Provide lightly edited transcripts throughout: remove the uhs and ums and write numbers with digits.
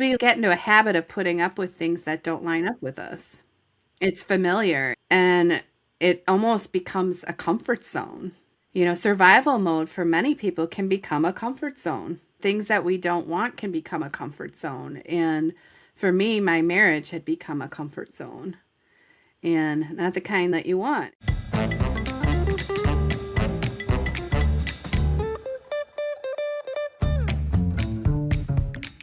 We get into a habit of putting up with things that don't line up with us. It's familiar and it almost becomes a comfort zone. Survival mode for many people can become a comfort zone. Things that we don't want can become a comfort zone. And for me, my marriage had become a comfort zone and not the kind that you want.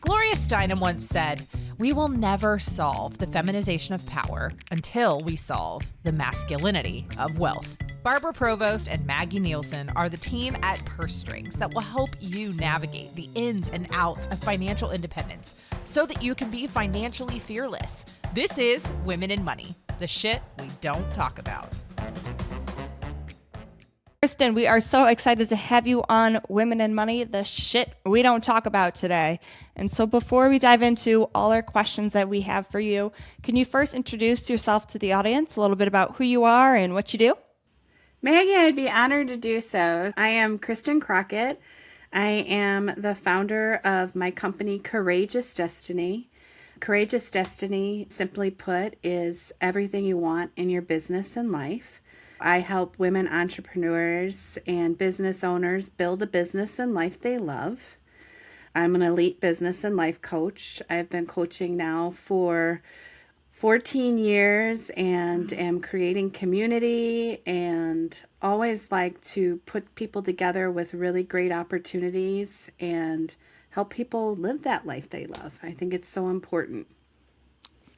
Gloria Steinem once said, "We will never solve the feminization of power until we solve the masculinity of wealth." Barbara Provost and Maggie Nielsen are the team at Purse Strings that will help you navigate the ins and outs of financial independence so that you can be financially fearless. This is Women in Money, the shit we don't talk about. Kristin, we are so excited to have you on Women in Money, the shit we don't talk about today. And so before we dive into all our questions that we have for you, can you first introduce yourself to the audience, a little bit about who you are and what you do? Maggie, I'd be honored to do so. I am Kristin Crockett. I am the founder of my company, Courageous Destiny. Courageous Destiny, simply put, is everything you want in your business and life. I help women entrepreneurs and business owners build a business and life they love. I'm an elite business and life coach. I've been coaching now for 14 years and am creating community and always like to put people together with really great opportunities and help people live that life they love. I think it's so important.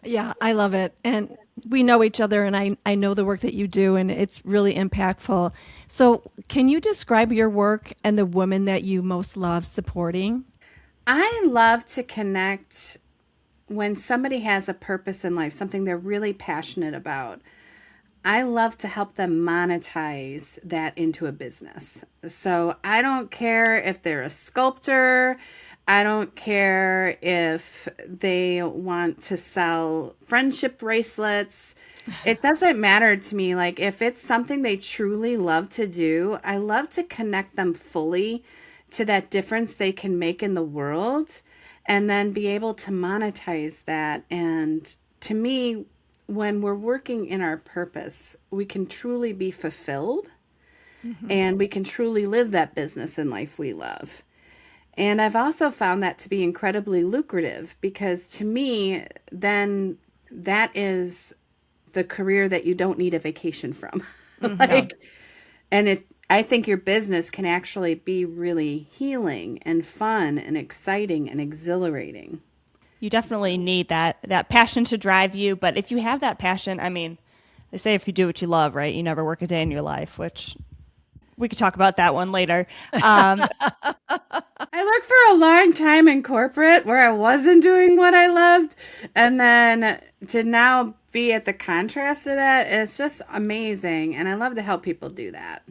Yeah, I love it. And we know each other, and I know the work that you do, and it's really impactful. So can you describe your work and the women that you most love supporting? I love to connect when somebody has a purpose in life, something they're really passionate about. I love to help them monetize that into a business. So I don't care if they're a sculptor. I don't care if they want to sell friendship bracelets. It doesn't matter to me. Like, if it's something they truly love to do, I love to connect them fully to that difference they can make in the world and then be able to monetize that. And to me, when we're working in our purpose, we can truly be fulfilled and we can truly live that business and life we love. And I've also found that to be incredibly lucrative because to me, then that is the career that you don't need a vacation from. I think your business can actually be really healing and fun and exciting and exhilarating. You definitely need that passion to drive you. But if you have that passion, I mean, they say if you do what you love, right, you never work a day in your life, which we could talk about that one later. I worked for a long time in corporate where I wasn't doing what I loved. And then to now be at the contrast of that, it's just amazing. And I love to help people do that.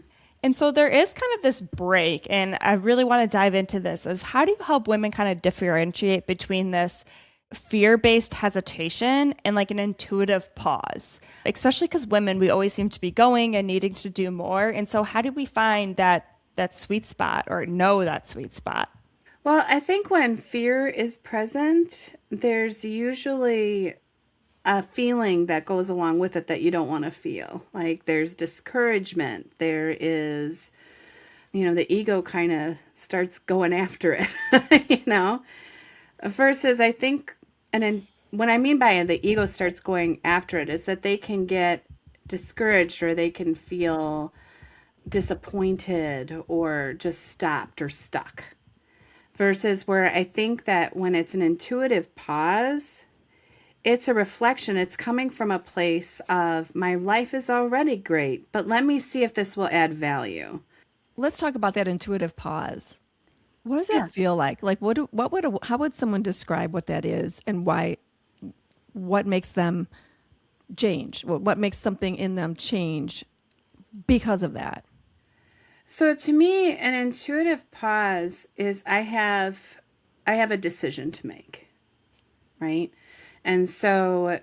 And so there is kind of this break, and I really want to dive into this, of how do you help women kind of differentiate between this fear-based hesitation and like an intuitive pause, especially because women, we always seem to be going and needing to do more. And so how do we find that sweet spot or know that sweet spot? Well, I think when fear is present, there's usually a feeling that goes along with it that you don't want to feel. Like there's discouragement. There is, the ego kind of starts going after it, versus I think, and then what I mean by the ego starts going after it is that they can get discouraged or they can feel disappointed or just stopped or stuck. Versus where I think that when it's an intuitive pause, it's a reflection. It's coming from a place of my life is already great, but let me see if this will add value. Let's talk about that intuitive pause. What does that feel like? Like how would someone describe what that is and why, what makes them change? What makes something in them change because of that? So to me, an intuitive pause is I have a decision to make, right? And so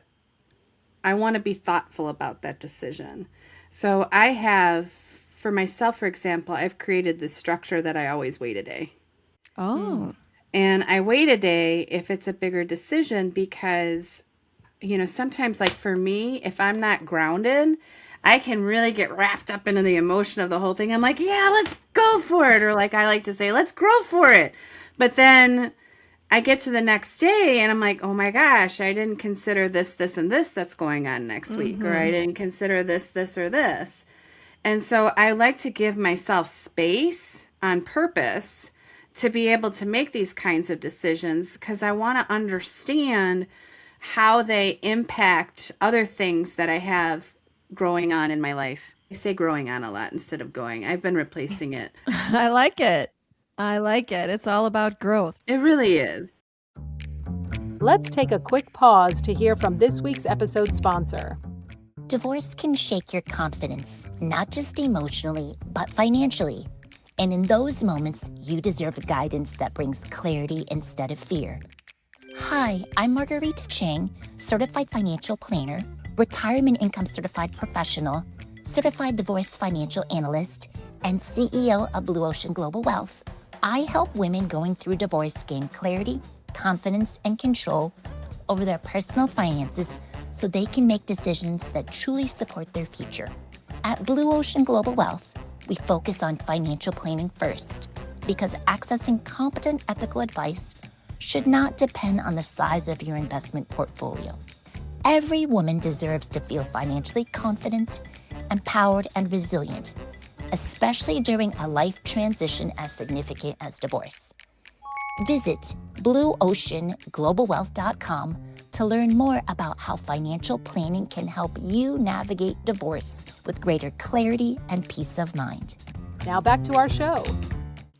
I want to be thoughtful about that decision. So I have, for myself, for example, I've created this structure that I always wait a day. Oh. And I wait a day if it's a bigger decision because, sometimes like for me, if I'm not grounded, I can really get wrapped up into the emotion of the whole thing. I'm like, yeah, let's go for it. Or like I like to say, let's grow for it. But then I get to the next day and I'm like, oh my gosh, I didn't consider this, this, and this that's going on next week. Or I didn't consider this, this, or this. And so I like to give myself space on purpose to be able to make these kinds of decisions because I want to understand how they impact other things that I have growing on in my life. I say growing on a lot instead of going. I've been replacing it. I like it. I like it. It's all about growth. It really is. Let's take a quick pause to hear from this week's episode sponsor. Divorce can shake your confidence, not just emotionally, but financially. And in those moments, you deserve guidance that brings clarity instead of fear. Hi, I'm Margarita Chang, certified financial planner, retirement income certified professional, certified divorce financial analyst, and CEO of Blue Ocean Global Wealth. I help women going through divorce gain clarity, confidence, and control over their personal finances so they can make decisions that truly support their future. At Blue Ocean Global Wealth, we focus on financial planning first because accessing competent ethical advice should not depend on the size of your investment portfolio. Every woman deserves to feel financially confident, empowered, and resilient, especially during a life transition as significant as divorce. Visit blueoceanglobalwealth.com to learn more about how financial planning can help you navigate divorce with greater clarity and peace of mind. Now back to our show.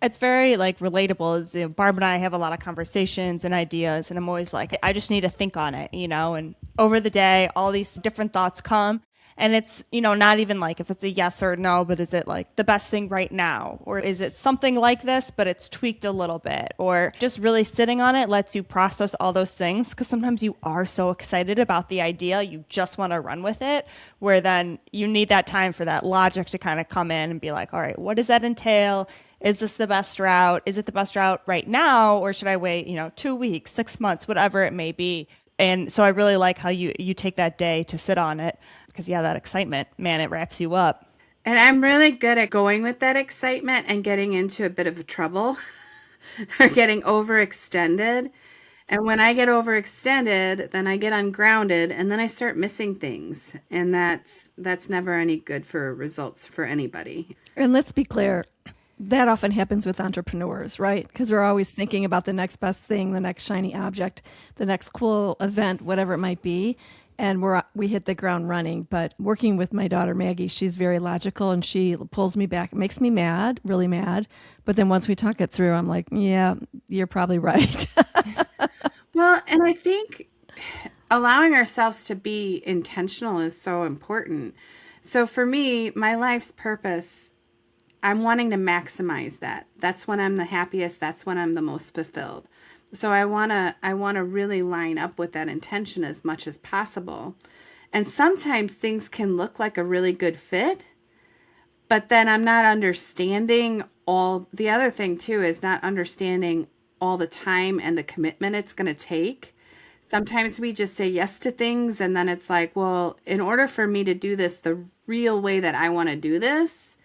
It's very relatable. Barb and I have a lot of conversations and ideas, and I'm always like, I just need to think on it, and over the day, all these different thoughts come. And it's, not even if it's a yes or no, but is it the best thing right now? Or is it something like this, but it's tweaked a little bit? Or just really sitting on it lets you process all those things. Because sometimes you are so excited about the idea, you just want to run with it, where then you need that time for that logic to kind of come in and be like, all right, what does that entail? Is this the best route? Is it the best route right now? Or should I wait, 2 weeks, 6 months, whatever it may be? And so I really like how you take that day to sit on it. Because, that excitement, man, it wraps you up. And I'm really good at going with that excitement and getting into a bit of trouble or getting overextended. And when I get overextended, then I get ungrounded and then I start missing things. And that's never any good for results for anybody. And let's be clear, that often happens with entrepreneurs, right? Because we're always thinking about the next best thing, the next shiny object, the next cool event, whatever it might be. And we hit the ground running. But working with my daughter, Maggie, she's very logical and she pulls me back. It makes me mad, really mad. But then once we talk it through, I'm like, yeah, you're probably right. Well, and I think allowing ourselves to be intentional is so important. So for me, my life's purpose, I'm wanting to maximize that. That's when I'm the happiest. That's when I'm the most fulfilled. So I want to really line up with that intention as much as possible. And sometimes things can look like a really good fit, but then I'm not understanding the other thing too is not understanding all the time and the commitment it's going to take. Sometimes we just say yes to things and then it's like, well, in order for me to do this the real way that I want to do this,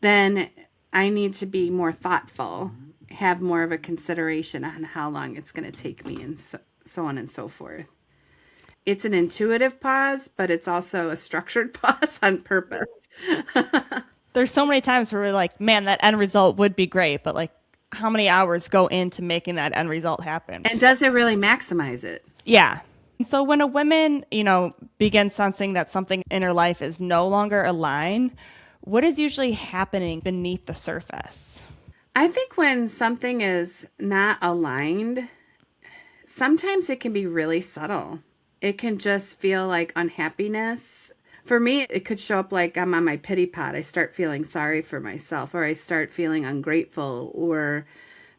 then I need to be more thoughtful, have more of a consideration on how long it's going to take me and so on and so forth. It's an intuitive pause, but it's also a structured pause on purpose. There's so many times where we're like, man, that end result would be great, but how many hours go into making that end result happen? And does it really maximize it? Yeah. And so when a woman, begins sensing that something in her life is no longer aligned, what is usually happening beneath the surface? I think when something is not aligned, sometimes it can be really subtle. It can just feel like unhappiness. For me, it could show up like I'm on my pity pot. I start feeling sorry for myself, or I start feeling ungrateful, or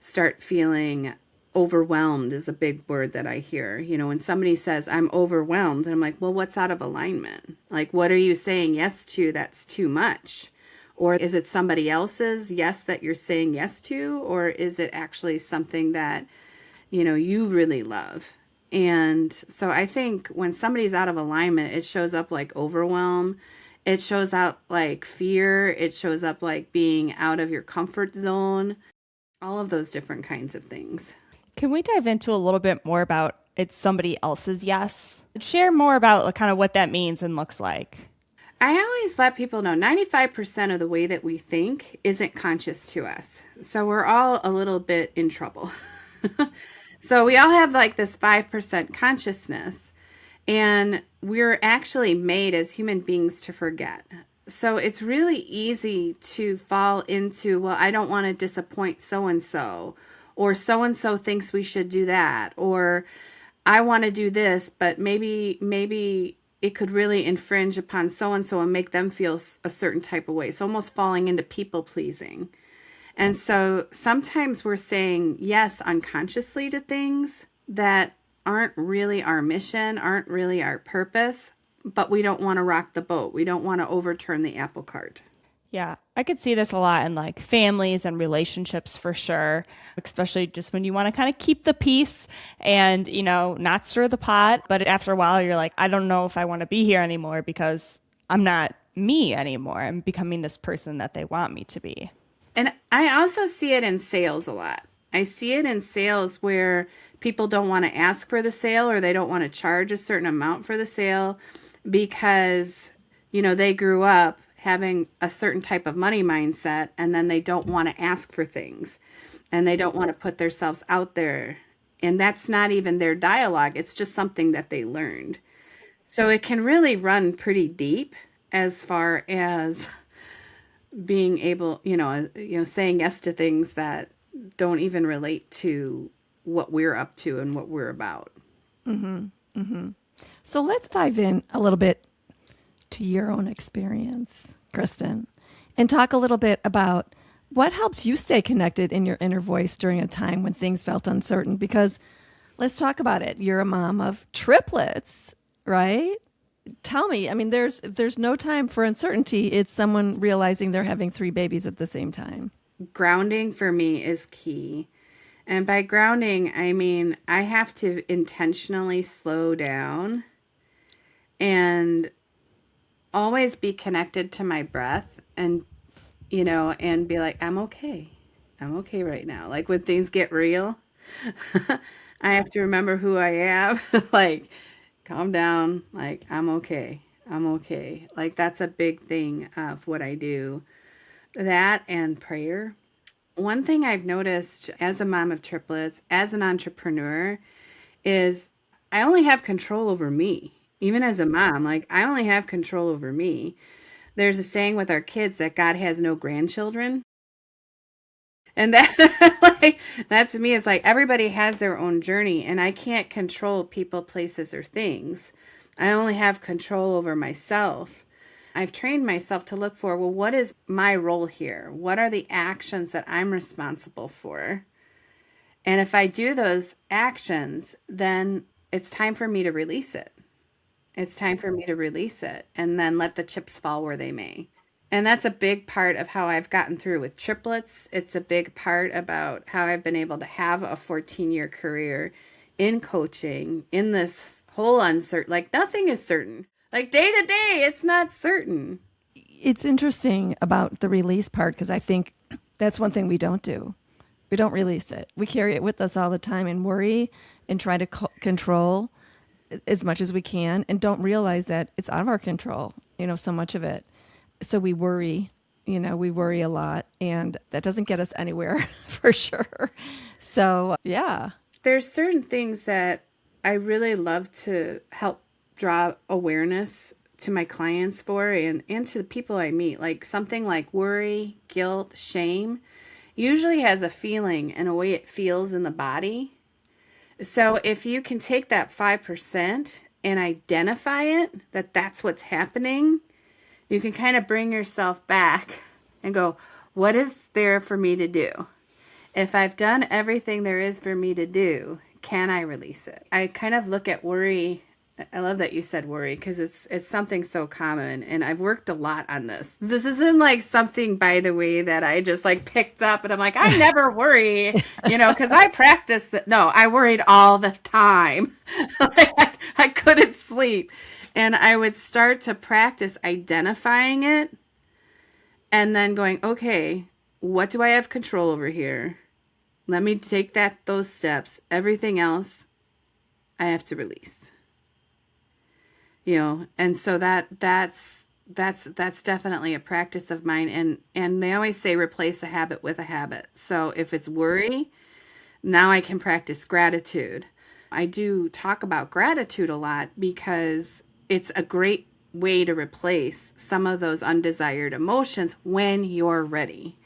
start feeling overwhelmed is a big word that I hear. When somebody says, I'm overwhelmed, and I'm like, well, what's out of alignment? Like, what are you saying yes to that's too much? Or is it somebody else's yes that you're saying yes to? Or is it actually something that, you really love? And so I think when somebody's out of alignment, it shows up like overwhelm. It shows up like fear. It shows up like being out of your comfort zone. All of those different kinds of things. Can we dive into a little bit more about it's somebody else's yes? Share more about kind of what that means and looks like. I always let people know 95% of the way that we think isn't conscious to us. So we're all a little bit in trouble. So we all have like this 5% consciousness, and we're actually made as human beings to forget. So it's really easy to fall into, well, I don't want to disappoint so-and-so, or so-and-so thinks we should do that, or I want to do this, but maybe it could really infringe upon so-and-so and make them feel a certain type of way. So almost falling into people pleasing. And so sometimes we're saying yes unconsciously to things that aren't really our mission, aren't really our purpose, but we don't want to rock the boat. We don't want to overturn the apple cart. Yeah, I could see this a lot in like families and relationships for sure, especially just when you want to kind of keep the peace and, not stir the pot. But after a while, you're like, I don't know if I want to be here anymore because I'm not me anymore. I'm becoming this person that they want me to be. And I also see it in sales a lot. I see it in sales where people don't want to ask for the sale, or they don't want to charge a certain amount for the sale because, they grew up having a certain type of money mindset, and then they don't want to ask for things, and they don't want to put themselves out there. And that's not even their dialogue. It's just something that they learned. So it can really run pretty deep as far as being able, saying yes to things that don't even relate to what we're up to and what we're about. So let's dive in a little bit to your own experience, Kristin, and talk a little bit about what helps you stay connected in your inner voice during a time when things felt uncertain. Because let's talk about it. You're a mom of triplets, right? Tell me, there's no time for uncertainty. It's someone realizing they're having 3 babies at the same time. Grounding for me is key. And by grounding, I mean I have to intentionally slow down and always be connected to my breath, and and be like, I'm okay right now. Like when things get real, I have to remember who I am. Like, calm down. Like, I'm okay. Like, that's a big thing of what I do. That and prayer. One thing I've noticed as a mom of triplets, as an entrepreneur, is I only have control over me. Even as a mom, like, I only have control over me. There's a saying with our kids that God has no grandchildren. And that to me is like, everybody has their own journey, and I can't control people, places, or things. I only have control over myself. I've trained myself to look for, well, what is my role here? What are the actions that I'm responsible for? And if I do those actions, then it's time for me to release it. It's time for me to release it and then let the chips fall where they may. And that's a big part of how I've gotten through with triplets. It's a big part about how I've been able to have a 14-year career in coaching, in this whole uncertain, like nothing is certain. Like day to day, it's not certain. It's interesting about the release part, because I think that's one thing we don't do. We don't release it. We carry it with us all the time and worry and try to control as much as we can, and don't realize that it's out of our control, so much of it. So we worry, we worry a lot, and that doesn't get us anywhere for sure. So, yeah. There's certain things that I really love to help draw awareness to my clients for, and to the people I meet. Like something like worry, guilt, shame usually has a feeling and a way it feels in the body. So if you can take that 5% and identify it, that's what's happening, you can kind of bring yourself back and go, what is there for me to do? If I've done everything there is for me to do, can I release it? I kind of look at worry I love that you said worry, because it's something so common, and I've worked a lot on this. This isn't like something, by the way, that I just like picked up and I'm like, I never worry, because I practiced that. No, I worried all the time. Like, I couldn't sleep. And I would start to practice identifying it and then going, okay, what do I have control over here? Let me take those steps. Everything else I have to release. And so that's definitely a practice of mine. And they always say replace a habit with a habit. So if it's worry, now I can practice gratitude. I do talk about gratitude a lot because it's a great way to replace some of those undesired emotions when you're ready.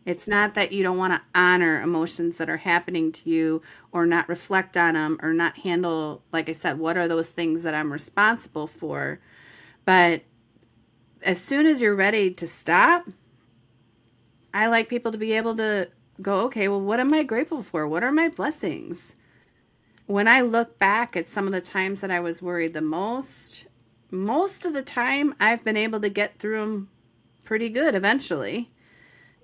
It's not that you don't want to honor emotions that are happening to you or not reflect on them or not handle, like I said, what are those things that I'm responsible for? But as soon as you're ready to stop, I like people to be able to go, okay, well, what am I grateful for? What are my blessings? When I look back at some of the times that I was worried the most of the time I've been able to get through them pretty good eventually.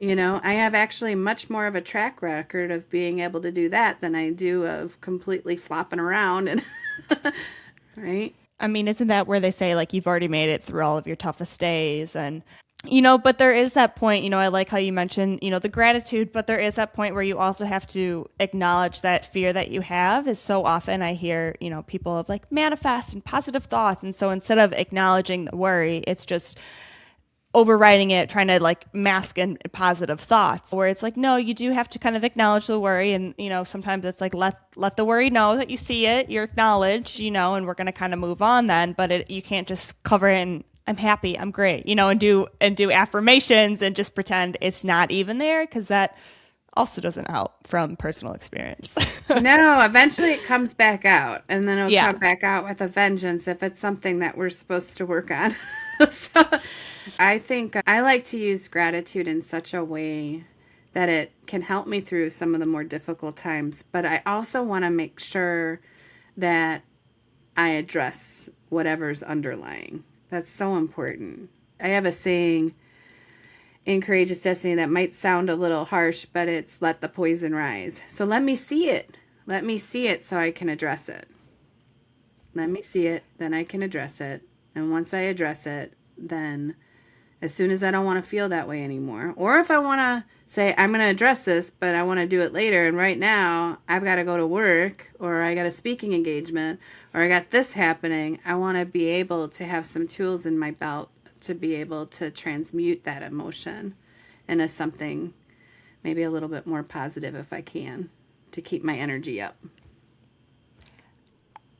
I have actually much more of a track record of being able to do that than I do of completely flopping around and right? I mean, isn't that where they say like you've already made it through all of your toughest days? And but there is that point, I like how you mentioned, the gratitude, but there is that point where you also have to acknowledge that fear that you have. Is so often I hear, people of like manifest and positive thoughts. And so instead of acknowledging the worry, it's just overriding it, trying to like mask in positive thoughts, where it's like, no, you do have to kind of acknowledge the worry. And, sometimes it's like, let the worry know that you see it, you're acknowledged, and we're going to kind of move on then. But you can't just cover it in, I'm happy, I'm great, and do affirmations and just pretend it's not even there, because that also doesn't help from personal experience. No, eventually it comes back out, and then it'll Yeah. come back out with a vengeance if it's something that we're supposed to work on. So I think I like to use gratitude in such a way that it can help me through some of the more difficult times. But I also want to make sure that I address whatever's underlying. That's so important. I have a saying in Courageous Destiny that might sound a little harsh, but it's let the poison rise. So let me see it. Let me see it so I can address it. Let me see it, then I can address it. And once I address it, then as soon as I don't want to feel that way anymore, or if I want to say, I'm going to address this, but I want to do it later, and right now I've got to go to work, or I got a speaking engagement, or I got this happening, I want to be able to have some tools in my belt to be able to transmute that emotion into something maybe a little bit more positive if I can, to keep my energy up.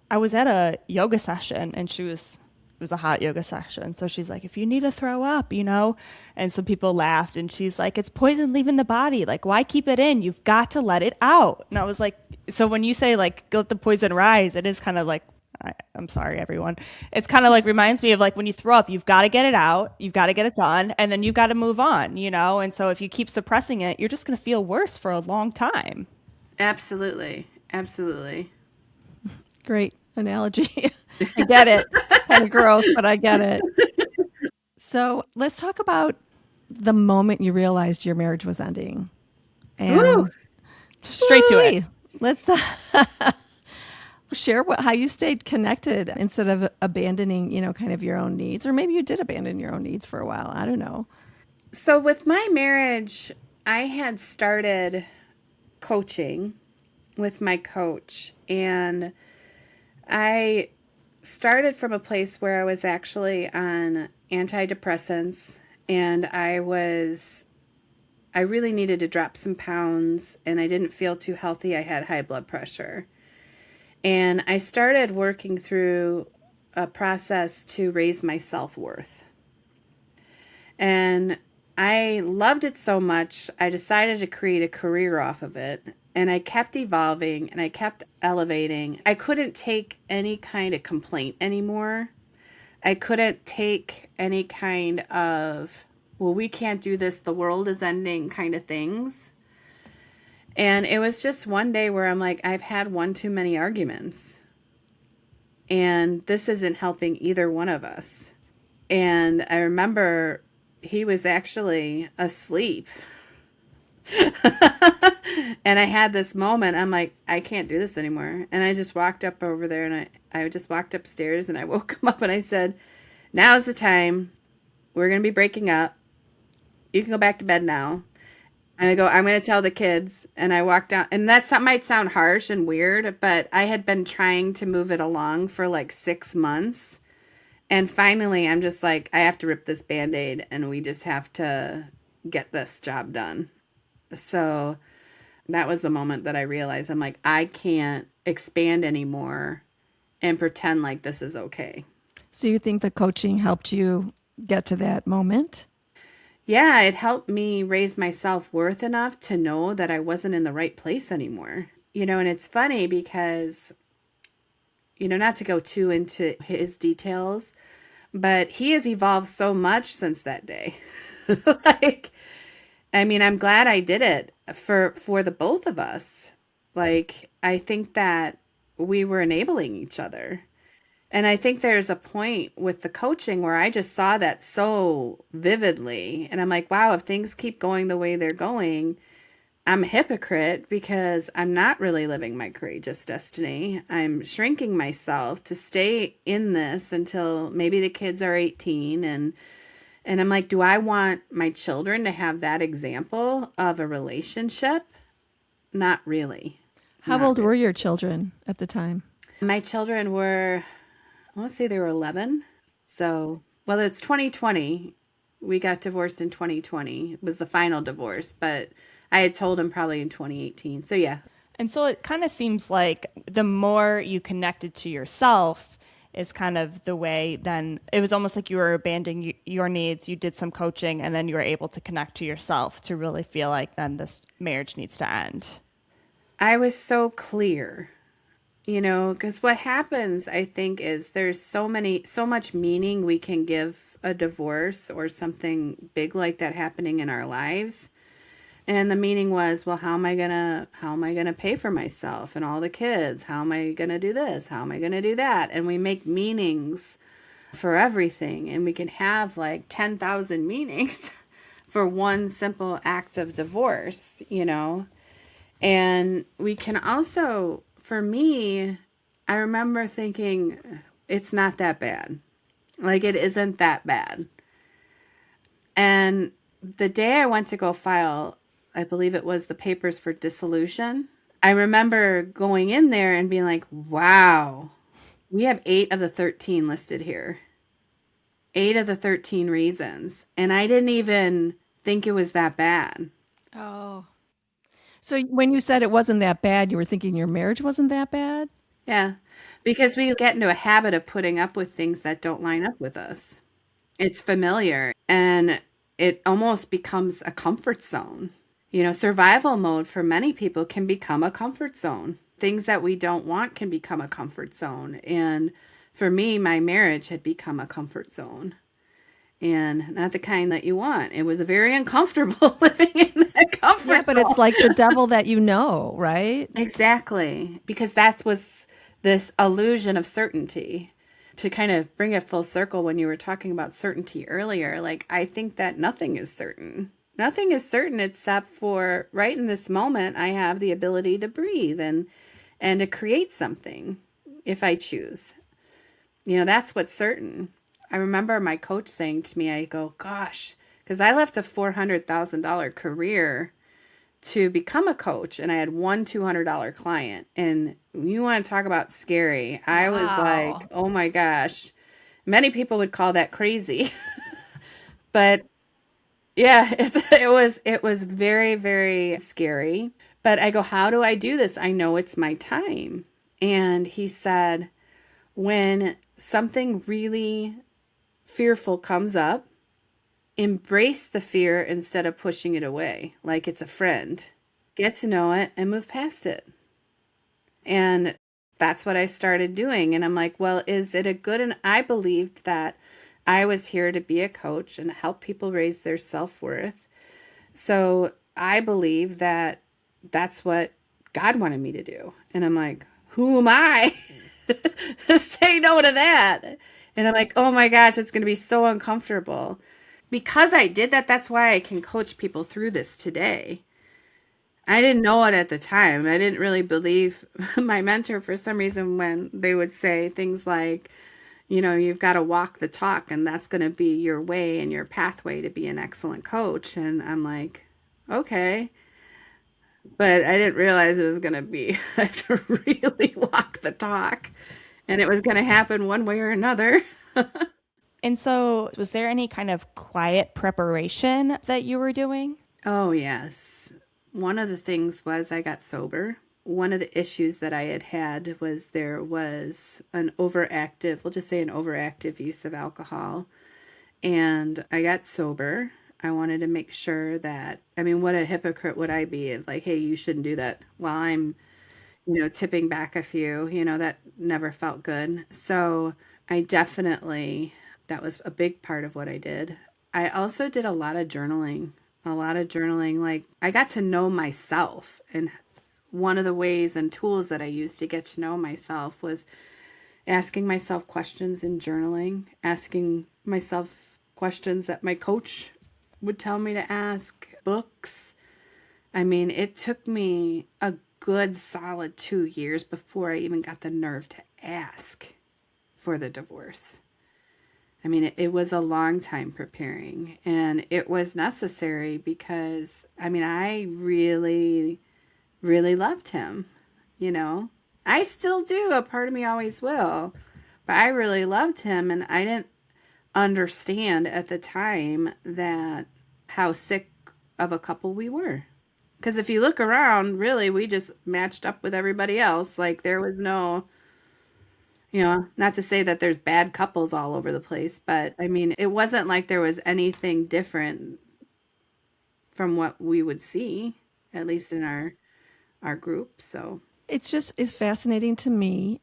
I was at a yoga session, and it was a hot yoga session. So she's like, if you need to throw up, and some people laughed, and she's like, it's poison leaving the body. Like, why keep it in? You've got to let it out. And I was like, so when you say like, let the poison rise, it is kind of like, I'm sorry, everyone. It's kind of like reminds me of like when you throw up, you've got to get it out, you've got to get it done, and then you've got to move on, And so if you keep suppressing it, you're just going to feel worse for a long time. Absolutely. Absolutely. Great analogy. I get it. Kind of gross, but I get it. So let's talk about the moment you realized your marriage was ending. And Woo! Straight to it. Let's share how you stayed connected instead of abandoning, kind of your own needs. Or maybe you did abandon your own needs for a while. I don't know. So with my marriage, I had started coaching with my coach, and I started from a place where I was actually on antidepressants, and I really needed to drop some pounds, and I didn't feel too healthy. I had high blood pressure. And I started working through a process to raise my self-worth. And I loved it so much, I decided to create a career off of it. And I kept evolving and I kept elevating. I couldn't take any kind of complaint anymore. I couldn't take any kind of, well, we can't do this, the world is ending kind of things. And it was just one day where I'm like, I've had one too many arguments. and this isn't helping either one of us. And I remember he was actually asleep. And I had this moment. I'm like, I can't do this anymore. And I just walked up over there, and I just walked upstairs, and I woke him up, and I said, now's the time. We're going to be breaking up. You can go back to bed now. And I go, I'm going to tell the kids. And I walked down, and might sound harsh and weird, but I had been trying to move it along for like 6 months. And finally, I'm just like, I have to rip this Band-Aid, and we just have to get this job done. So that was the moment that I realized, I'm like, I can't expand anymore and pretend like this is okay. So you think the coaching helped you get to that moment? Yeah, it helped me raise my self-worth enough to know that I wasn't in the right place anymore. And it's funny because, not to go too into his details, but he has evolved so much since that day. I'm glad I did it for the both of us. I think that we were enabling each other. And I think there's a point with the coaching where I just saw that so vividly. And I'm like, wow, if things keep going the way they're going, I'm a hypocrite because I'm not really living my courageous destiny. I'm shrinking myself to stay in this until maybe the kids are 18. And I'm like, do I want my children to have that example of a relationship? Not really. How old were your children at the time? My children were, I want to say they were 11. So, well, it's 2020. We got divorced in 2020. It was the final divorce, but I had told him probably in 2018. So, yeah. And so it kind of seems like the more you connected to yourself is kind of the way then it was almost like you were abandoning your needs. You did some coaching, and then you were able to connect to yourself to really feel like then this marriage needs to end. I was so clear, because what happens, I think, is there's so much meaning we can give a divorce or something big like that happening in our lives. And the meaning was, well, how am I gonna pay for myself and all the kids? How am I gonna do this? How am I gonna do that? And we make meanings for everything, and we can have like 10,000 meanings for one simple act of divorce, And we can also, for me, I remember thinking, it's not that bad. It isn't that bad. And the day I went to go file, I believe it was the papers for dissolution, I remember going in there and being like, wow, we have 8 of the 13 listed here. 8 of the 13 reasons. And I didn't even think it was that bad. Oh. So when you said it wasn't that bad, you were thinking your marriage wasn't that bad? Yeah, because we get into a habit of putting up with things that don't line up with us. It's familiar, and it almost becomes a comfort zone. Survival mode for many people can become a comfort zone. Things that we don't want can become a comfort zone. And for me, my marriage had become a comfort zone. And not the kind that you want. It was very uncomfortable living in that comfort zone. Yeah, but it's like the devil that you know, right? Exactly. Because that was this illusion of certainty. To kind of bring it full circle when you were talking about certainty earlier, I think that nothing is certain. Nothing is certain except for right in this moment, I have the ability to breathe and to create something if I choose. That's what's certain. I remember my coach saying to me, I go, gosh, because I left a $400,000 career to become a coach, and I had one $200 client. And you want to talk about scary. I was like, oh my gosh. Many people would call that crazy. But yeah, it was very, very scary. But I go, how do I do this? I know it's my time. And he said, when something really fearful comes up, embrace the fear instead of pushing it away like it's a friend. Get to know it and move past it. And that's what I started doing. And I'm like, well, is it a good? And I believed that I was here to be a coach and help people raise their self-worth. So I believe that that's what God wanted me to do. And I'm like, who am I to say no to that. And I'm like, oh my gosh, it's going to be so uncomfortable. Because I did that, that's why I can coach people through this today. I didn't know it at the time. I didn't really believe my mentor for some reason when they would say things like, you've got to walk the talk, and that's going to be your way and your pathway to be an excellent coach. And I'm like, okay. But I didn't realize it was going to be, I have to really walk the talk, and it was going to happen one way or another. And so, was there any kind of quiet preparation that you were doing? Oh, yes. One of the things was I got sober. One of the issues that I had was there was an overactive, we'll just say an overactive use of alcohol. And I got sober. I wanted to make sure that, what a hypocrite would I be if like, hey, you shouldn't do that while I'm, tipping back a few, that never felt good. So I definitely, that was a big part of what I did. I also did a lot of journaling. Like I got to know myself, and one of the ways and tools that I used to get to know myself was asking myself questions in journaling, asking myself questions that my coach would tell me to ask, books. It took me a good solid 2 years before I even got the nerve to ask for the divorce. It was a long time preparing, and it was necessary because, I really, really loved him, I still do. A part of me always will, but I really loved him, and I didn't understand at the time that how sick of a couple we were. Because if you look around, really, we just matched up with everybody else. Like there was no... not to say that there's bad couples all over the place, but it wasn't like there was anything different from what we would see, at least in our group. So It's fascinating to me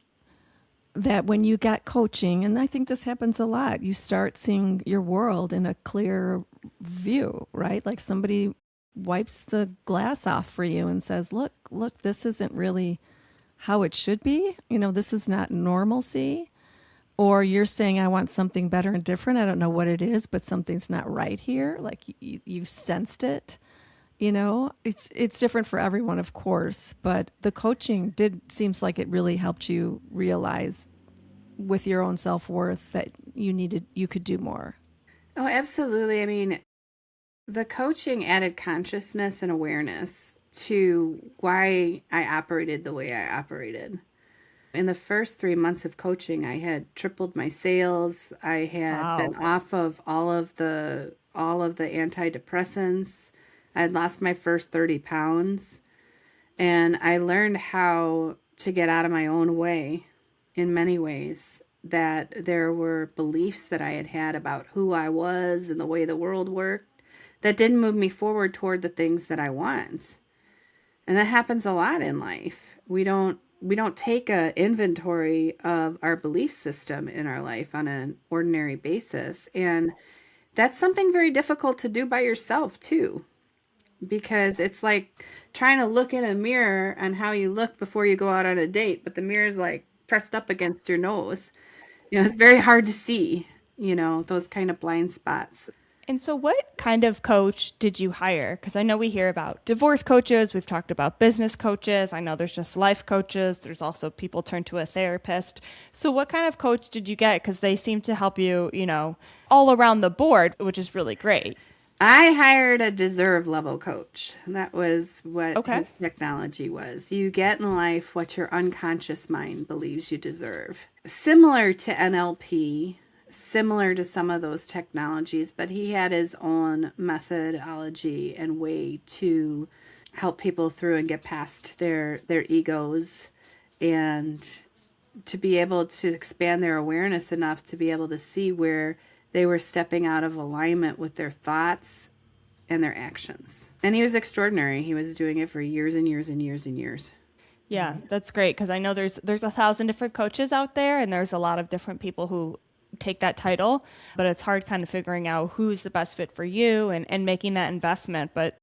that when you get coaching, and I think this happens a lot, you start seeing your world in a clear view, right? Like somebody wipes the glass off for you and says, look, this isn't really how it should be. This is not normalcy. Or you're saying, I want something better and different. I don't know what it is, but something's not right here. Like you sensed it. It's different for everyone, of course, but the coaching seems like it really helped you realize with your own self-worth that you could do more. Oh, absolutely. The coaching added consciousness and awareness to why I operated the way I operated. In the first 3 months of coaching, I had tripled my sales. I had been off of all of the antidepressants. I had lost my first 30 pounds. And I learned how to get out of my own way in many ways, that there were beliefs that I had about who I was and the way the world worked that didn't move me forward toward the things that I want. And that happens a lot in life. We don't take an inventory of our belief system in our life on an ordinary basis. And that's something very difficult to do by yourself too, because it's like trying to look in a mirror on how you look before you go out on a date, but the mirror's like pressed up against your nose. It's very hard to see, those kind of blind spots. And so what kind of coach did you hire? Because I know we hear about divorce coaches. We've talked about business coaches. I know there's just life coaches. There's also people turn to a therapist. So what kind of coach did you get? Because they seem to help you, all around the board, which is really great. I hired a deserve level coach. That was what his technology was. You get in life what your unconscious mind believes you deserve. Similar to NLP, similar to some of those technologies, but he had his own methodology and way to help people through and get past their egos, and to be able to expand their awareness enough to be able to see where they were stepping out of alignment with their thoughts and their actions. And he was extraordinary. He was doing it for years and years and years and years. Yeah, that's great, because I know there's 1,000 different coaches out there, and there's a lot of different people who take that title, but it's hard kind of figuring out who's the best fit for you and making that investment. But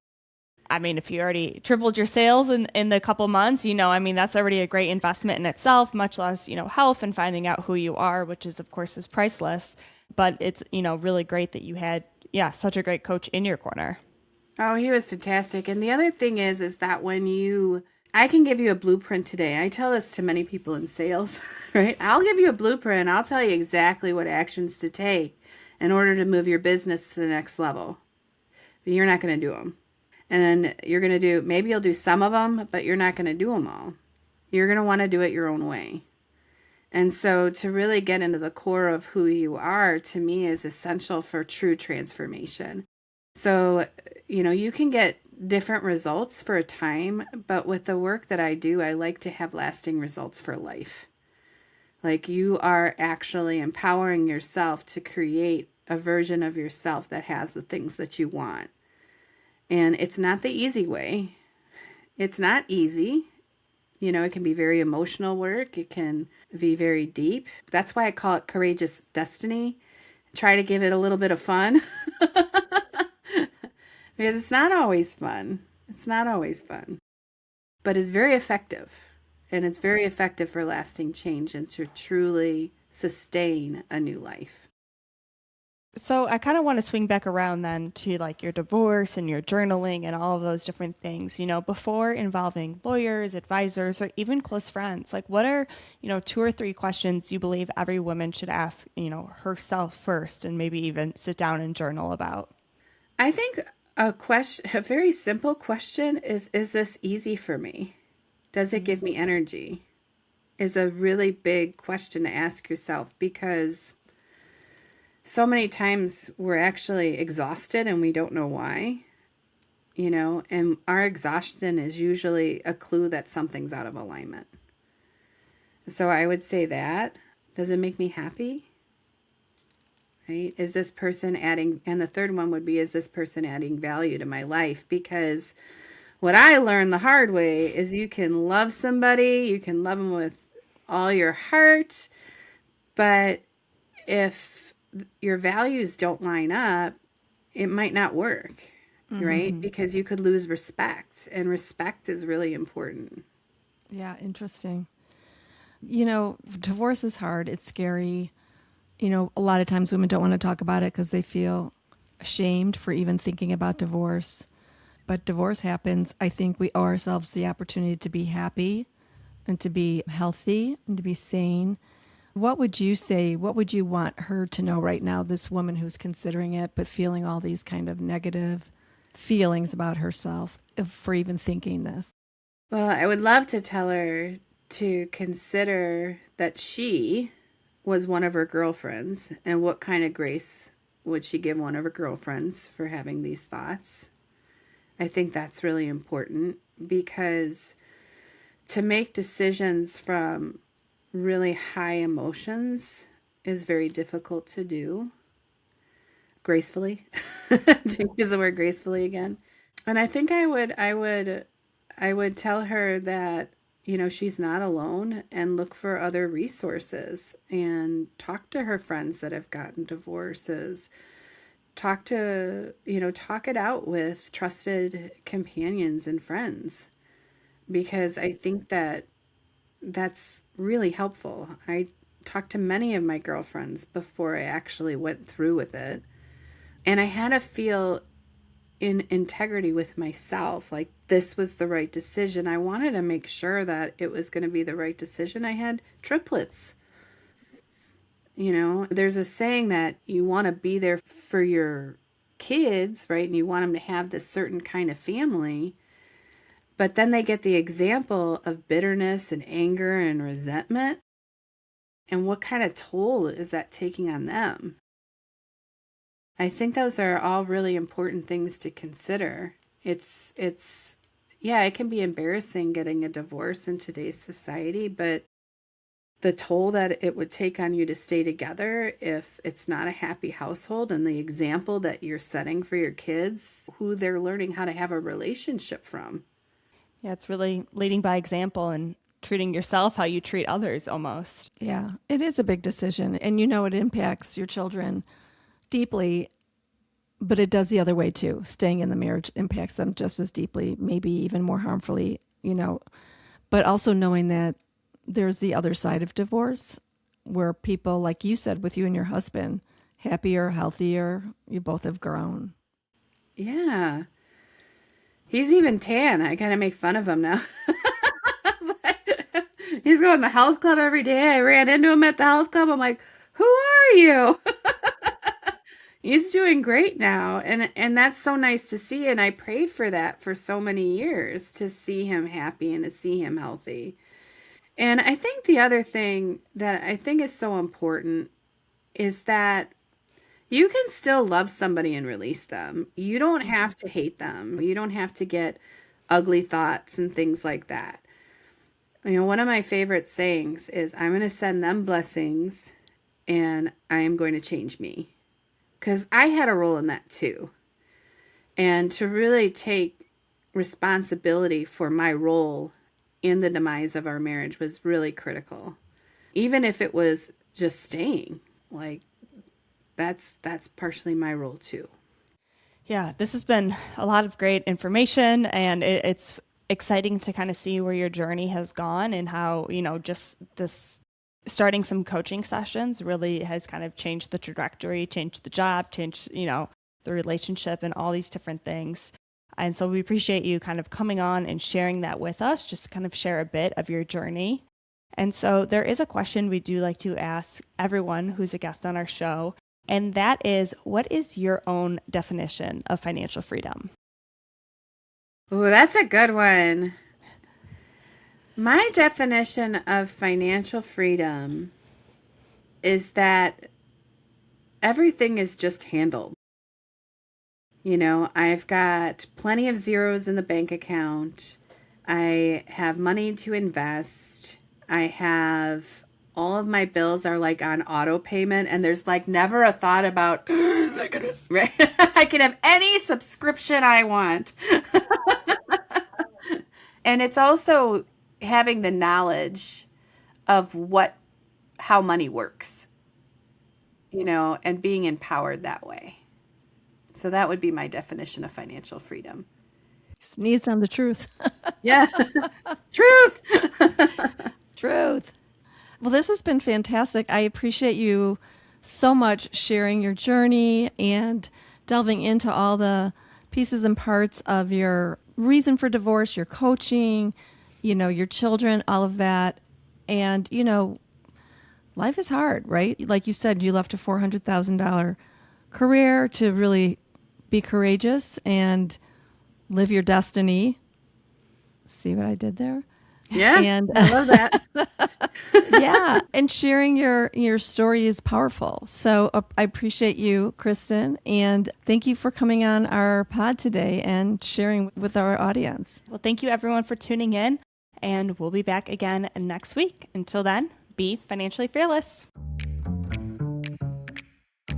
I mean, if you already tripled your sales in the couple months, I mean, that's already a great investment in itself, much less, health and finding out who you are, which is, of course, is priceless. But it's, really great that you had, such a great coach in your corner. Oh, he was fantastic. And the other thing is that I can give you a blueprint today. I tell this to many people in sales, right? I'll give you a blueprint. I'll tell you exactly what actions to take in order to move your business to the next level. But you're not going to do them. And then maybe you'll do some of them, but you're not going to do them all. You're going to want to do it your own way. And so to really get into the core of who you are, to me, is essential for true transformation. So, you can get different results for a time, but with the work that I do, I like to have lasting results for life. Like, you are actually empowering yourself to create a version of yourself that has the things that you want. And it's not the easy way. It's not easy. It can be very emotional work. It can be very deep. That's why I call it courageous destiny. Try to give it a little bit of fun. Because it's not always fun. It's not always fun. But it's very effective. And it's very effective for lasting change and to truly sustain a new life. So I kind of want to swing back around then to like your divorce and your journaling and all of those different things, before involving lawyers, advisors, or even close friends. Like, what are, 2 or 3 questions you believe every woman should ask, herself first, and maybe even sit down and journal about? I think a very simple question is this easy for me? Does it give me energy? Is a really big question to ask yourself, because so many times we're actually exhausted and we don't know why, and our exhaustion is usually a clue that something's out of alignment. So I would say that. Does it make me happy? Right? Is this person adding, and the third one would be, is this person adding value to my life? Because what I learned the hard way is you can love somebody, you can love them with all your heart, but if your values don't line up, it might not work, right? Because you could lose respect, and respect is really important. Yeah, interesting. Divorce is hard. It's scary. A lot of times women don't want to talk about it because they feel ashamed for even thinking about divorce. But divorce happens. I think we owe ourselves the opportunity to be happy and to be healthy and to be sane. What would you say? What would you want her to know right now, this woman who's considering it but feeling all these kind of negative feelings about herself for even thinking this? Well, I would love to tell her to consider that she was one of her girlfriends, and what kind of grace would she give one of her girlfriends for having these thoughts. I think that's really important, because to make decisions from really high emotions is very difficult to do gracefully. To use the word gracefully again. And I think I would tell her that, she's not alone, and look for other resources and talk to her friends that have gotten divorces. Talk it out with trusted companions and friends, because I think that that's really helpful. I talked to many of my girlfriends before I actually went through with it, and I had to feel in integrity with myself, like this was the right decision. I wanted to make sure that it was going to be the right decision. I had triplets. There's a saying that you want to be there for your kids, right? And you want them to have this certain kind of family. But then they get the example of bitterness and anger and resentment. And what kind of toll is that taking on them? I think those are all really important things to consider. It can be embarrassing getting a divorce in today's society, but the toll that it would take on you to stay together if it's not a happy household, and the example that you're setting for your kids, who they're learning how to have a relationship from. Yeah, it's really leading by example and treating yourself how you treat others almost. Yeah, it is a big decision. And it impacts your children deeply. But it does the other way too. Staying in the marriage impacts them just as deeply, maybe even more harmfully, but also knowing that there's the other side of divorce where people, like you said, with you and your husband, happier, healthier, you both have grown. Yeah. He's even tan. I kind of make fun of him now. He's going to the health club every day. I ran into him at the health club. I'm like, who are you? He's doing great now. And that's so nice to see. And I prayed for that for so many years, to see him happy and to see him healthy. And I think the other thing that I think is so important is that you can still love somebody and release them. You don't have to hate them. You don't have to get ugly thoughts and things like that. One of my favorite sayings is, I'm going to send them blessings and I am going to change me. Because I had a role in that too. And to really take responsibility for my role in the demise of our marriage was really critical. Even if it was just staying, like that's partially my role too. Yeah, this has been a lot of great information, and it's exciting to kind of see where your journey has gone and how, just this starting some coaching sessions really has kind of changed the trajectory, changed the job, changed, the relationship and all these different things. And so we appreciate you kind of coming on and sharing that with us, just to kind of share a bit of your journey. And so there is a question we do like to ask everyone who's a guest on our show, and that is, what is your own definition of financial freedom? Oh, that's a good one. My definition of financial freedom is that everything is just handled. I've got plenty of zeros in the bank account. I have money to invest. I have all of my bills are like on auto payment, and there's like never a thought about, right? I can have any subscription I want. And it's also having the knowledge of how money works, and being empowered that way. So that would be my definition of financial freedom. Sneezed on the truth. Yeah. Truth. Truth. Well, this has been fantastic. I appreciate you so much sharing your journey and delving into all the pieces and parts of your reason for divorce, your coaching, your children, all of that. And, life is hard, right? Like you said, you left a $400,000 career to really be courageous and live your destiny. See what I did there? Yeah. And I love that. yeah. And sharing your story is powerful. So I appreciate you, Kristin. And thank you for coming on our pod today and sharing with our audience. Well, thank you everyone for tuning in, and we'll be back again next week. Until then, be financially fearless.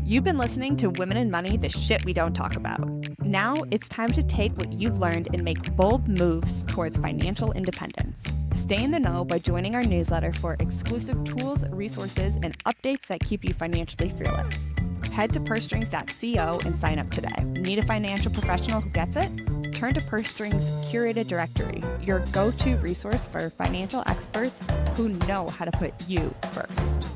You've been listening to Women in Money, the shit we don't talk about. Now it's time to take what you've learned and make bold moves towards financial independence. Stay in the know by joining our newsletter for exclusive tools, resources, and updates that keep you financially fearless. Head to pursestrings.co and sign up today. Need a financial professional who gets it? Turn to PurseStrings' curated directory, your go-to resource for financial experts who know how to put you first.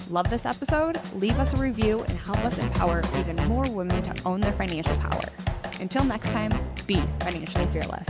Love this episode? Leave us a review and help us empower even more women to own their financial power. Until next time, be financially fearless.